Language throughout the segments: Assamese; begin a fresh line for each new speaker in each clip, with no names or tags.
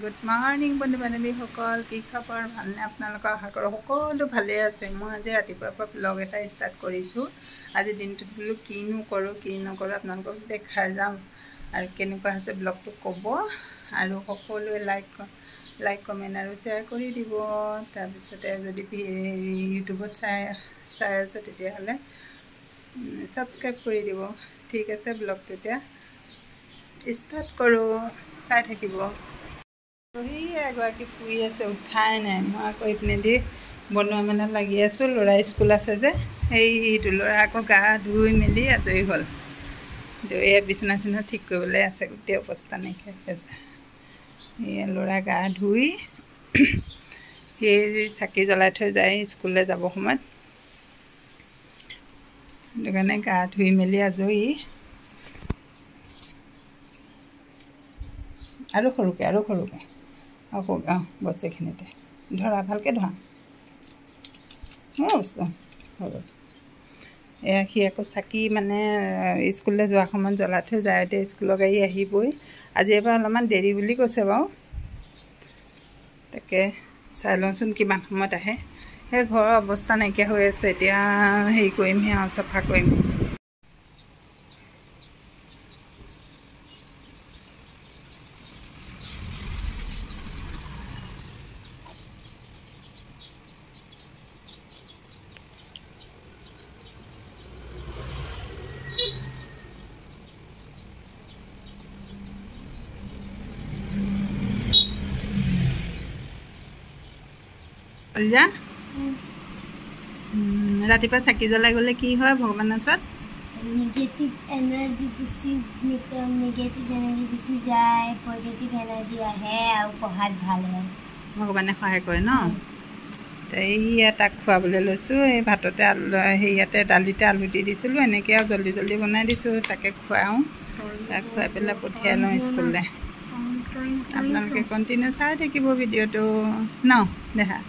গুড মৰ্ণিং বন্ধু বান্ধৱীসকল, কি খবৰ? ভালনে? আপোনালোকৰ আশা কৰোঁ সকলো ভালে আছে। মই আজি ৰাতিপুৱাৰ পৰা ব্লগ এটা ষ্টাৰ্ট কৰিছোঁ। আজি দিনটোত বোলো কিনো কৰোঁ কি নকৰোঁ আপোনালোকক দেখাই যাম, আৰু কেনেকুৱা হৈছে ব্লগটো ক'ব, আৰু সকলোৱে লাইক কমেণ্ট আৰু শ্বেয়াৰ কৰি দিব। তাৰপিছতে যদি ইউটিউবত চাই আছে তেতিয়াহ'লে ছাবস্ক্ৰাইব কৰি দিব। ঠিক আছে, ব্লগটো এতিয়া ষ্টাৰ্ট কৰোঁ, চাই থাকিব। সি এগৰাকী শুই আছে, উঠাই নাই। মই আকৌ এইপিনেদি বনোৱা মেলাত লাগি আছোঁ। ল'ৰা স্কুল আছে যে, সেইটো ল'ৰা আকৌ গা ধুই মেলি আজৰি হ'ল। এই বিচনা চিচনা ঠিক কৰিবলৈ আছে, গোটেই অৱস্থা নাইকিয়া হৈ আছে। এই ল'ৰা গা ধুই সেই চাকি জ্বলাই থৈ যায় স্কুললৈ যাব সময়ত, সেইটো কাৰণে গা ধুই মেলি আজৰি। আৰু সৰুকৈ আকৌ বছ এইখিনিতে ধৰা, ভালকৈ ধৰা। সৰু এয়া সি আকৌ চাকি মানে স্কুললৈ যোৱাৰ সময়ত জ্বলাই থৈ যায়। এতিয়া স্কুলৰ গাড়ী আহিবই। আজি এবাৰ অলপমান দেৰি বুলি কৈছে বাৰু, তাকে চাই লওঁচোন কিমান সময়ত আহে। সেই ঘৰৰ অৱস্থা নাইকিয়া হৈ আছে, এতিয়া হেৰি কৰিমহে আৰু চাফা কৰিম। যা ৰাতিপুৱা চাকি জ্বলাই গ'লে কি হয় ভগৱানৰ ওচৰত?
নিগেটিভ এনাৰ্জি গুচি যায়, পজিটিভ এনাৰ্জি আহে আৰু পঢ়াত ভাল হয়।
ভগৱানে সহায় কৰে ন? এইয়া তাক খুৱাবলৈ লৈছোঁ। এই ভাততে হেৰিয়াতে দালিতে আলু দি দিছিলোঁ, এনেকৈ আৰু জল্দি বনাই দিছোঁ। তাকে খুৱাওঁ, তাক খুৱাই পেলাই পঠিয়াই লওঁ স্কুললৈ। আপোনালোকে কণ্টিনিউ চাই থাকিব ভিডিঅ'টো ন? দেখা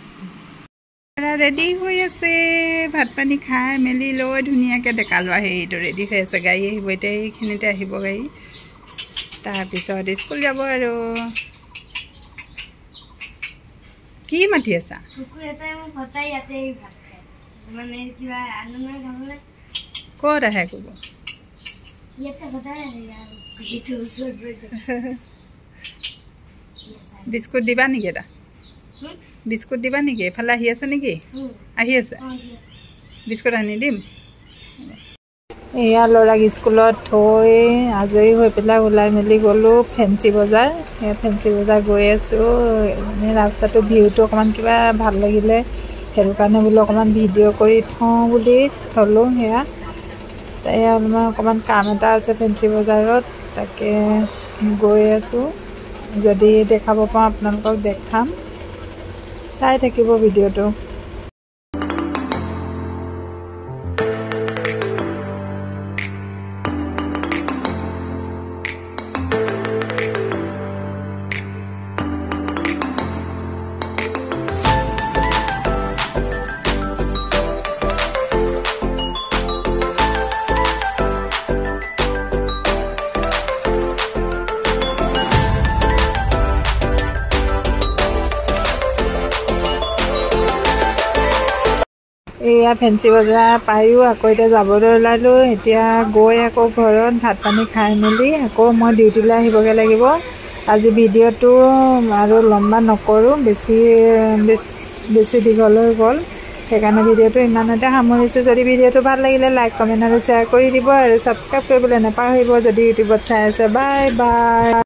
ৰেডি হৈ আছে, ভাত পানী খাই মেলি লৈ ধুনীয়াকৈ ডেকা লোৱা হেৰিটো ৰেডি হৈ আছে। গাড়ী আহিব এতিয়া, এইখিনিতে আহিব গাড়ী, তাৰপিছত স্কুল যাব। আৰু কি মাতি আছা? ক'ত আহে ক'ব? বিস্কুট দিবা নেকি? এটা বিস্কুট দিবা নেকি? এইফালে আহি আছে নেকি? আহি আছে, বিস্কুট আনি দিম। এয়া ল'ৰাক স্কুলত থৈ আজৰি হৈ পেলাই ওলাই মেলি গ'লোঁ ফেঞ্চি বজাৰ। সেই ফেঞ্চি বজাৰ গৈ আছোঁ। এনেই ৰাস্তাটো ভিউটো অকণমান কিবা ভাল লাগিলে, সেইটো কাৰণে বোলো অকণমান ভিডিঅ' কৰি থওঁ বুলি থ'লোঁ। সেয়া এয়া অকণমান কাম এটা আছে ফেঞ্চি বজাৰত, তাকে গৈ আছোঁ। যদি দেখাব পাৰোঁ আপোনালোকক দেখাম, চাই থাকিব ভিডিঅ'টো। এয়া ফেঞ্চি বজাৰ পায়ো আকৌ এতিয়া যাবলৈ ওলালোঁ। এতিয়া গৈ আকৌ ঘৰত ভাত পানী খাই মেলি আকৌ মই ডিউটিলৈ আহিবগৈ লাগিব। আজি ভিডিঅ'টো আৰু লম্বা নকৰোঁ, বেছি দীঘল হৈ গ'ল, সেইকাৰণে ভিডিঅ'টো ইমানতে সামৰিছোঁ। যদি ভিডিঅ'টো ভাল লাগিলে লাইক কমেণ্ট আৰু শ্বেয়াৰ কৰি দিব, আৰু ছাবস্ক্ৰাইব কৰিবলৈ নাপাহৰিব যদি ইউটিউবত চাই আছে। Bye bye.